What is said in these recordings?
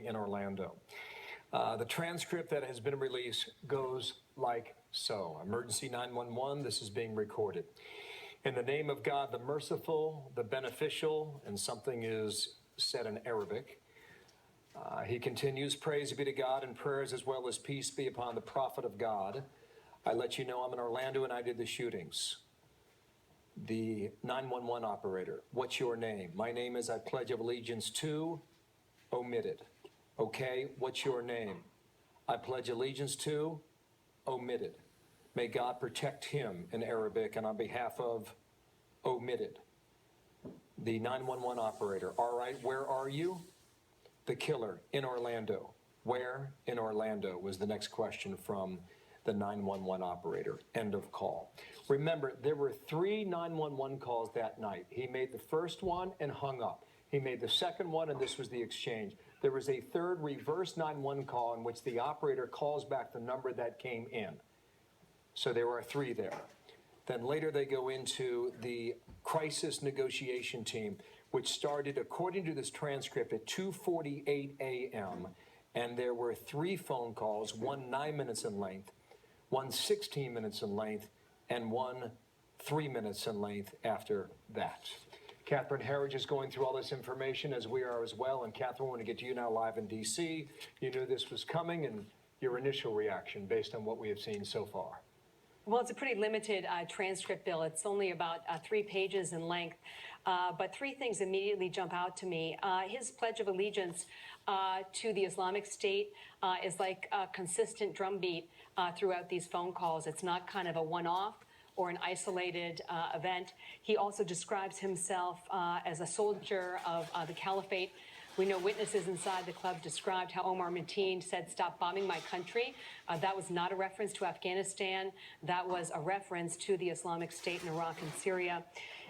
in Orlando. The transcript that has been released goes like so. Emergency 911, this is being recorded. In the name of God, the merciful, the beneficial, and something is said in Arabic. He continues, praise be to God and prayers as well as peace be upon the prophet of God. I let you know I'm in Orlando and I did the shootings. The 911 operator, what's your name? My name is I pledge of allegiance to, omitted. Okay, what's your name? I pledge allegiance to, omitted. May God protect him in Arabic and on behalf of, omitted. The 911 operator, all right, where are you? The killer, in Orlando. Where? In Orlando was the next question from the 911 operator. End of call. Remember, there were 3 911 calls that night. He made the first one and hung up. He made the second one, and this was the exchange. There was a third reverse 911 call in which the operator calls back the number that came in. So there were 3 there. Then later they go into the crisis negotiation team, which started, according to this transcript, at 2:48 a.m., and there were 3 phone calls, one 9 minutes in length, one 16 minutes in length, and one 3 minutes in length after that. Catherine Herridge is going through all this information, as we are as well. And Catherine, I want to get to you now live in D.C. You knew this was coming, and your initial reaction based on what we have seen so far. Well, it's a pretty limited transcript, Bill. It's only about 3 pages in length. But 3 things immediately jump out to me. His pledge of allegiance to the Islamic State is like a consistent drumbeat throughout these phone calls. It's not kind of a one-off or an isolated event. He also describes himself as a soldier of the caliphate. We know witnesses inside the club described how Omar Mateen said, "Stop bombing my country." That was not a reference to Afghanistan. That was a reference to the Islamic State in Iraq and Syria.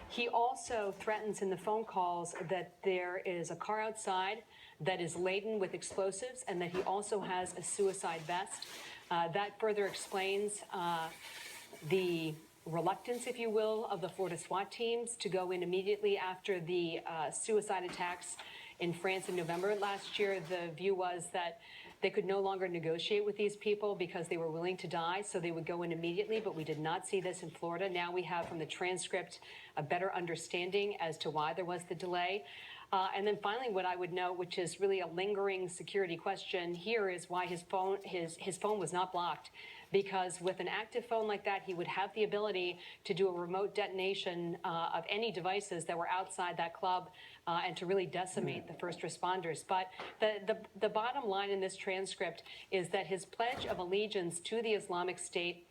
He also threatens in the phone calls that there is a car outside that is laden with explosives and that he also has a suicide vest. That further explains the reluctance, if you will, of the Florida SWAT teams to go in immediately after the suicide attacks in France in November last year. The view was that they could no longer negotiate with these people because they were willing to die, so they would go in immediately, but we did not see this in Florida. Now we have from the transcript a better understanding as to why there was the delay. And then finally, what I would note, which is really a lingering security question here, is why his phone was not blocked. Because with an active phone like that, he would have the ability to do a remote detonation of any devices that were outside that club and to really decimate the first responders. But the bottom line in this transcript is that his pledge of allegiance to the Islamic State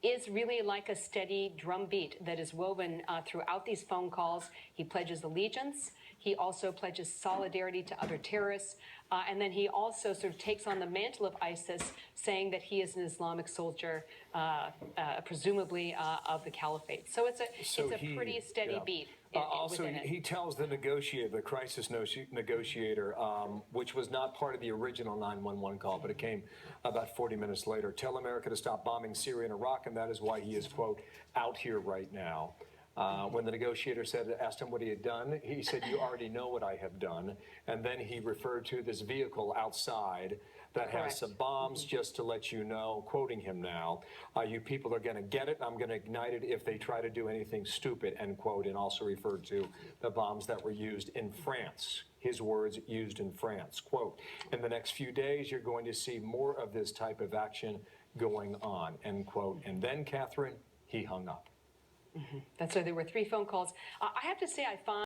is really like a steady drumbeat that is woven throughout these phone calls. He pledges allegiance. He also pledges solidarity to other terrorists. And then he also sort of takes on the mantle of ISIS, saying that he is an Islamic soldier, presumably of the caliphate. So it's a pretty steady beat. Also, he tells the negotiator, the crisis negotiator, which was not part of the original 911 call, but it came about 40 minutes later, tell America to stop bombing Syria and Iraq, and that is why he is, quote, out here right now. When the negotiator asked him what he had done, he said, you already know what I have done. And then he referred to this vehicle outside that has some bombs, just to let you know, quoting him now, you people are going to get it. I'm going to ignite it if they try to do anything stupid, end quote, and also referred to the bombs that were used in France. His words, used in France. Quote, in the next few days, you're going to see more of this type of action going on, end quote. And then, Catherine, he hung up. That's why there were 3 phone calls. I have to say, I find